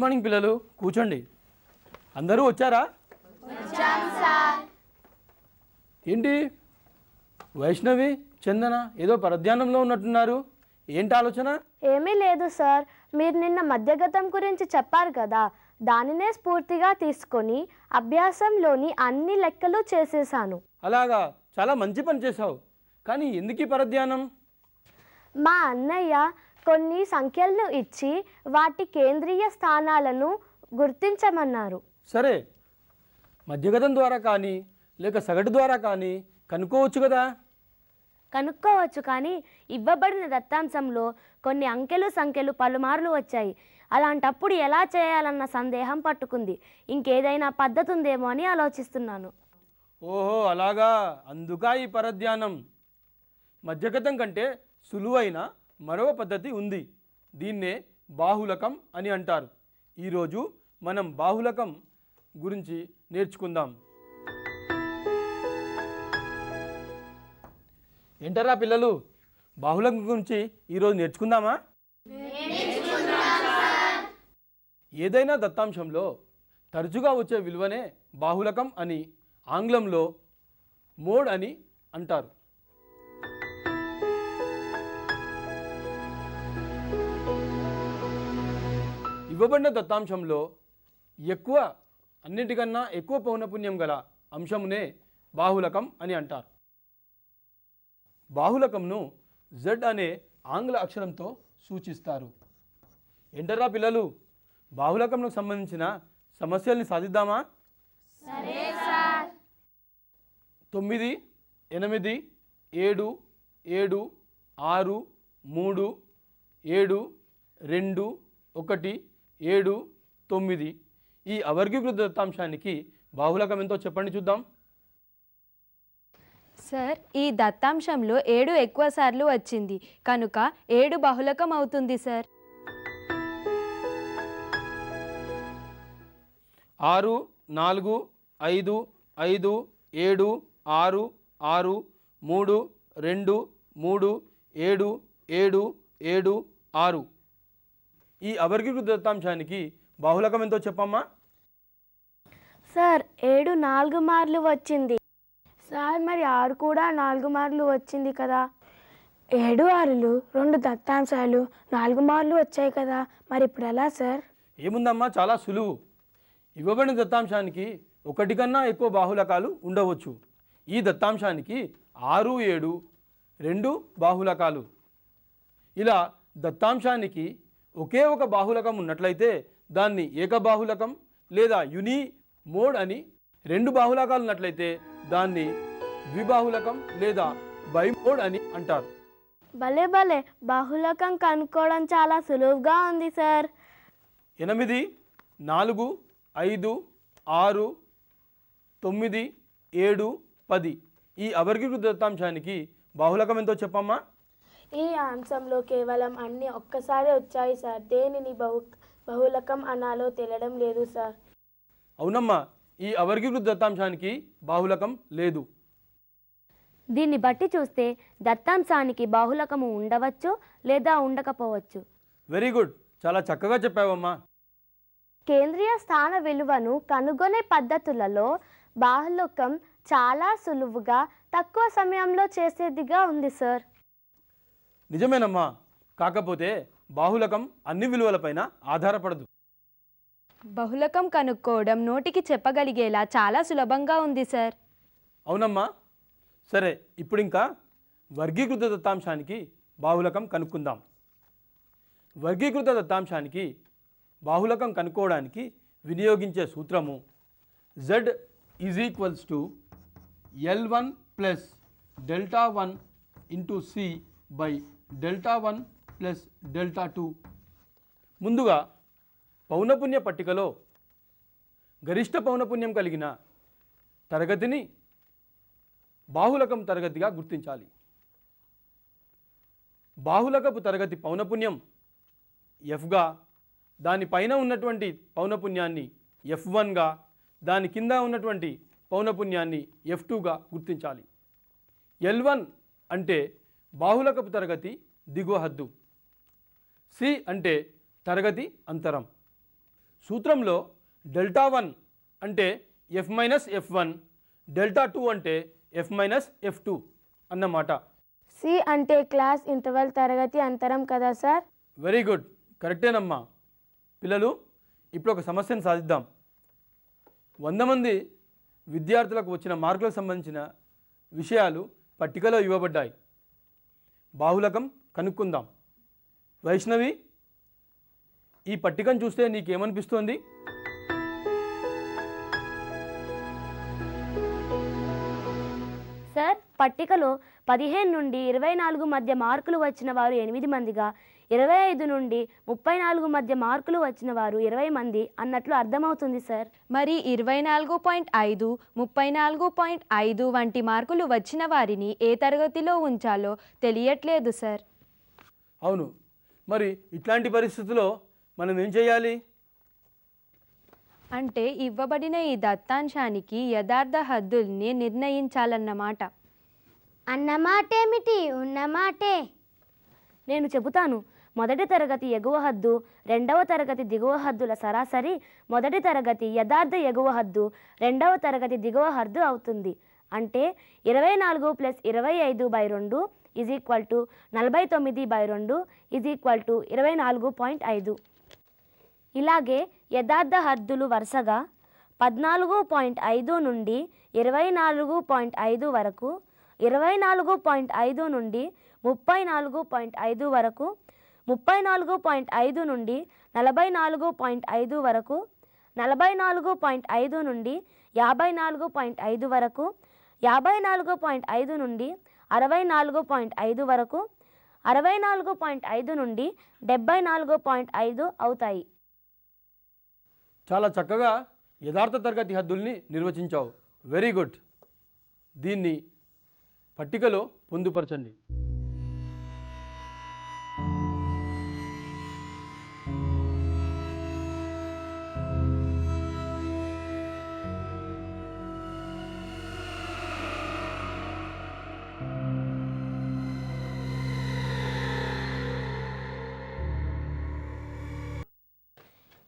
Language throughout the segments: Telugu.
మార్నింగ్ పిల్లలు, కూర్చోండి. అందరూ వచ్చారా? ఏంటి వైష్ణవి, చందన ఏదో పరధ్యానంలో ఉన్నట్టున్నారు. ఏంటి ఆలోచన? ఏమీ లేదు సార్, మీరు నిన్న మధ్యగతం గురించి చెప్పారు కదా, దానినే స్ఫూర్తిగా తీసుకొని అభ్యాసంలోని అన్ని లెక్కలు చేసేసాను. అలాగా, చాలా మంచి పని చేశావు. కానీ ఎందుకు ఈ పరధ్యానం? మా అన్నయ్య కొన్ని సంఖ్యలను ఇచ్చి వాటి కేంద్రీయ స్థానాలను గుర్తించమన్నారు. సరే, మధ్యగతం ద్వారా కానీ లేక సగటు ద్వారా కానీ కనుక్కోవచ్చు కదా. కనుక్కోవచ్చు, కానీ ఇవ్వబడిన దత్తాంశంలో కొన్ని అంకెలు సంఖ్యలు పలుమార్లు వచ్చాయి. అలాంటప్పుడు ఎలా చేయాలన్న సందేహం పట్టుకుంది. ఇంకేదైనా పద్ధతి ఉందేమో అని ఆలోచిస్తున్నాను. ఓహో అలాగా, అందుకా ఈ పరధ్యానం. మధ్యగతం కంటే సులువైన మరో పద్ధతి ఉంది. దీన్నే బాహుళకం అని అంటారు. ఈరోజు మనం బాహుళకం గురించి నేర్చుకుందాం. ఏంటరా పిల్లలు, బాహుళకం గురించి ఈరోజు నేర్చుకుందామా? ఏదైనా దత్తాంశంలో తరచుగా వచ్చే విలువనే బాహుళకం అని ఆంగ్లంలో మోడ్ అని అంటారు. ఇవ్వబడిన దత్తాంశంలో అన్నిటికన్నా ఎక్కువ పౌనపున్యం గల అంశమునే బాహుళకం అని అంటారు. బాహుళకంను Z అనే ఆంగ్ల అక్షరంతో సూచిస్తారు. ఏంటరా పిల్లలు, బాహుళకంకు సంబంధించిన సమస్యల్ని సాధిద్దామా? 9, 8, 7, 7, 6, 3, 7, 2, 1, 7, 9 ఈ అవర్గీకృత దత్తాంశానికి బాహుళకం ఎంతో చెప్పండి చూద్దాం. సార్, ఈ దత్తాంశంలో 7 ఎక్కువ సార్లు వచ్చింది కనుక 7 బహుళకం అవుతుంది సార్. 6, 4, 5, 5, 7, 6, 6, 3, 2, 3, 7, 7, 7, 6 ఈ అవర్గీకృత దత్తాంశానికి బాహుళకం ఎంతో చెప్పమ్మా. సార్, 7 4 మార్లు వచ్చింది. సార్, మరి 6 కూడా 4 మార్లు వచ్చింది కదా. 7 6లు 2 దత్తాంశాలు 4 మార్లు వచ్చాయి కదా, మరి ఇప్పుడు ఎలా సార్? ఏముందమ్మా, చాలా సులువు. ఇవ్వబడిన దత్తాంశానికి ఒకటి కన్నా ఎక్కువ బాహుళకాలు ఉండవచ్చు. ఈ దత్తాంశానికి 6, 7 2 బాహుళకాలు. ఇలా దత్తాంశానికి ఒకే ఒక బాహుళకం ఉన్నట్లయితే దాన్ని ఏకబాహుళకం లేదా యుని మోడ్ అని, 2 బాహుళకాలు ఉన్నట్లయితే దాన్ని ద్విబాహుళకం లేదా బైమోడ్ అని అంటారు. భలే భలే, బాహుళకం కనుక్కోవడం చాలా సులువుగా ఉంది సార్. 8, 4, 5, 6, 9, 7, 10 ఈ అవర్గీకృత దత్తాంశానికి బాహుళకం ఎంతో చెప్పమ్మా. ఈ అంశంలో కేవలం అన్ని ఒక్కసారి వచ్చాయి సార్. దేనిని బహుళకం అనాలో తెలియడం లేదు సార్. అవునమ్మా, ఈ అవర్గీకృత దత్తాంశానికి బాహుళకం లేదు. దీన్ని బట్టి చూస్తే దత్తాంశానికి బాహుళకము ఉండవచ్చు లేదా ఉండకపోవచ్చు. వెరీ గుడ్, చాలా చక్కగా చెప్పావమ్మా. కేంద్రీయ స్థాన విలువను కనుగొనే పద్ధతులలో బాహుళకం చాలా సులువుగా తక్కువ సమయంలో చేసేదిగా ఉంది సార్. నిజమేనమ్మా, కాకపోతే బాహుళకం అన్ని విలువలపైన ఆధారపడదు. బహుళకం కనుక్కోవడం నోటికి చెప్పగలిగేలా చాలా సులభంగా ఉంది సార్. అవునమ్మా. సరే, ఇప్పుడు ఇంకా వర్గీకృత దత్తాంశానికి బాహుళకం కనుక్కుందాం. వర్గీకృత దత్తాంశానికి బాహుళకం కనుక్కోవడానికి వినియోగించే సూత్రము Z = L1 + Δ1 × C / Δ1 + Δ2. ముందుగా పౌనపున్య పట్టికలో గరిష్ట పౌనపున్యం కలిగిన తరగతిని బాహుళకం తరగతిగా గుర్తించాలి. బాహుళకపు తరగతి పౌనపున్యం Fగా, దానిపైన ఉన్నటువంటి పౌనపున్యాన్ని F1గా, దాని కింద ఉన్నటువంటి పౌనపున్యాన్ని F2గా గుర్తించాలి. L1 అంటే బాహుళకపు తరగతి దిగువ హద్దు. C అంటే తరగతి అంతరం. సూత్రంలో డెల్టా 1 అంటే ఎఫ్ మైనస్ ఎఫ్1, డెల్టా 2 అంటే ఎఫ్ మైనస్ ఎఫ్2 అన్నమాట. సి అంటే క్లాస్ ఇంటర్వల్ తరగతి అంతరం కదా సార్? Very good, కరెక్టేనమ్మా. పిల్లలు, ఇప్పుడు ఒక సమస్యను సాధిద్దాం. 100 మంది విద్యార్థులకు వచ్చిన మార్కులకు సంబంధించిన విషయాలు పట్టికలో ఇవ్వబడ్డాయి. బాహుళకం కనుక్కుందాం. వైష్ణవి, ఈ పట్టికను చూస్తే నీకేమనిపిస్తోంది? సార్, పట్టికలో 15 నుండి 24 మధ్య మార్కులు వచ్చిన వారు 8 మందిగా, 25 నుండి 34 మధ్య మార్కులు వచ్చిన వారు 20 మంది అన్నట్లు అర్థమవుతుంది సార్. మరి 24.5, 34.5 వంటి మార్కులు వచ్చిన వారిని ఏ తరగతిలో ఉంచాలో తెలియట్లేదు సార్. అవును, మరి ఇట్లాంటి పరిస్థితుల్లో మనం ఏం చేయాలి? అంటే ఇవ్వబడిన ఈ దత్తాంశానికి యథార్థ హద్దుల్ని నిర్ణయించాలన్నమాట. అన్నమాటేమిటి? ఉన్నమాటే. నేను చెబుతాను. మొదటి తరగతి ఎగువ హద్దు, రెండవ తరగతి దిగువ హద్దుల సరాసరి మొదటి తరగతి యథార్థ ఎగువ హద్దు, రెండవ తరగతి దిగువ హద్దు అవుతుంది. అంటే 24 + 25/2 = 49/2 = 24.5. ఇలాగే యథార్థ హద్దులు వరుసగా 14.5 నుండి 24.5 వరకు, 24.5 నుండి 34.5 వరకు, 34.5 నుండి 44.5 వరకు, 44.5 నుండి 54.5 వరకు, 54.5 నుండి 64.5 వరకు, 64.5 నుండి 74.5 అవుతాయి. చాలా చక్కగా యథార్థ తరగతి హద్దుల్ని నిర్వచించావు. Very good. దీన్ని పట్టికలో పొందుపరచండి.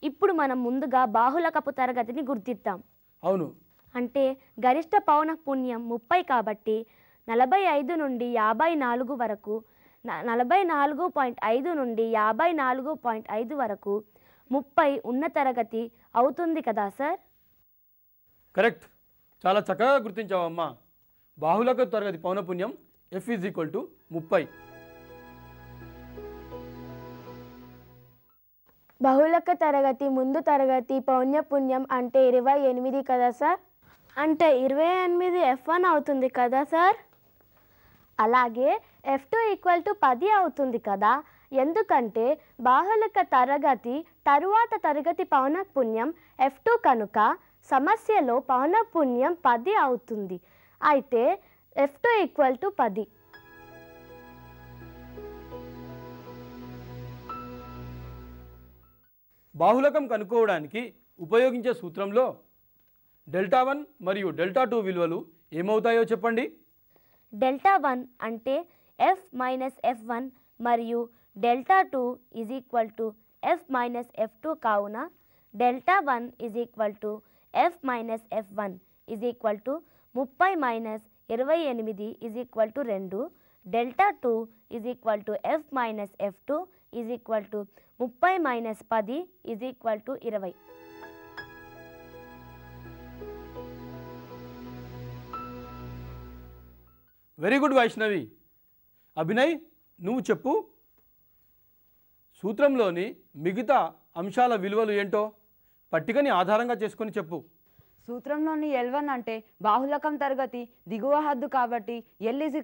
ఇప్పుడు మనం ముందుగా బాహుళకపు తరగతిని గుర్తిద్దాం. అవును, అంటే గరిష్ట పౌనఃపున్యం 30 కాబట్టి 45 నుండి 54 వరకు, 44.5 నుండి 54.5 వరకు 30 ఉన్న తరగతి అవుతుంది కదా సార్? కరెక్ట్. చాలా చక్కగా గుర్తించావమ్మా. బాహుళకపు తరగతి పౌనఃపున్యం F = 30. బహుళక తరగతి ముందు తరగతి పౌనఃపున్యం అంటే 28 కదా సార్? అంటే 28 F1 అవుతుంది కదా సార్? అలాగే F2 = 10 అవుతుంది కదా, ఎందుకంటే బాహుళక తరగతి తరువాత తరగతి పౌనఃపున్యం F2 కనుక సమస్యలో పౌనఃపున్యం 10 అవుతుంది. అయితే F2 = 10. బాహుళకం కనుక్కోవడానికి ఉపయోగించే సూత్రంలో డెల్టా 1 మరియు డెల్టా 2 విలువలు ఏమవుతాయో చెప్పండి. డెల్టా 1 అంటే F - F1 మరియు డెల్టా 2 = F - F2 కావున delta 1 = F - F1 = 30 - 28 = 2. Delta 2 = F - F2 = 30 - 10 = 20. Very good Vaishnavi. Abhinay, నువ్వు చెప్పు. సూత్రంలోని మిగతా అంశాల విలువలు ఏంటో పట్టికని ఆధారంగా చేసుకొని చెప్పు. సూత్రంలోని L1 అంటే బాహుళకం తరగతి దిగువ హద్దు కాబట్టి L =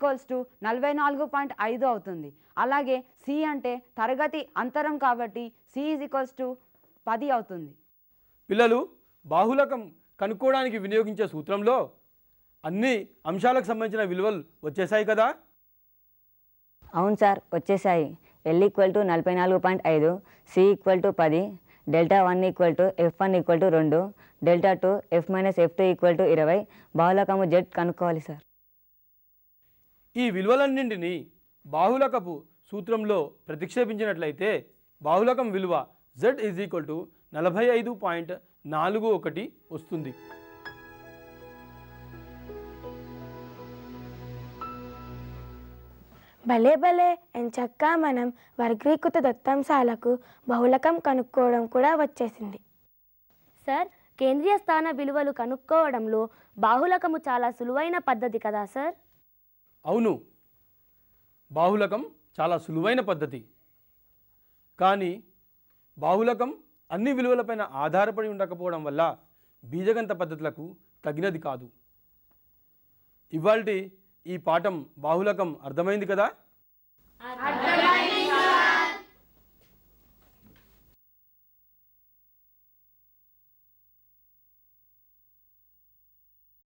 44.5 అవుతుంది. అలాగే C అంటే తరగతి అంతరం కాబట్టి C = 10 అవుతుంది. పిల్లలు, బాహుళకం కనుక్కోవడానికి వినియోగించే సూత్రంలో అన్ని అంశాలకు సంబంధించిన విలువలు వచ్చేసాయి కదా? అవును సార్, వచ్చేసాయి. L = 44.5, C = 10, delta 1 = F1 = 2, delta 2 F - F2 = 20. బాహుళకము Z కనుక్కోవాలి సార్. ఈ విలువలన్నింటినీ బాహుళకపు సూత్రంలో ప్రతిక్షేపించినట్లయితే బాహుళకం విలువ Z = 45.41 వస్తుంది. భలే భలే ఎంచక్కా మనం వర్గీకృత దత్తాంశాలకు బహుళకం కనుక్కోవడం కూడా వచ్చేసింది. సార్, కేంద్రీయ స్థాన విలువలు కనుక్కోవడంలో బాహుళకము చాలా సులువైన పద్ధతి కదా సార్? అవును, బాహుళకం చాలా సులువైన పద్ధతి. కానీ బాహుళకం అన్ని విలువలపైన ఆధారపడి ఉండకపోవడం వల్ల బీజగణిత పద్ధతులకు తగినది కాదు. ఇవాల్టి ఈ పాఠం బాహుళకం అర్థమైంది కదా?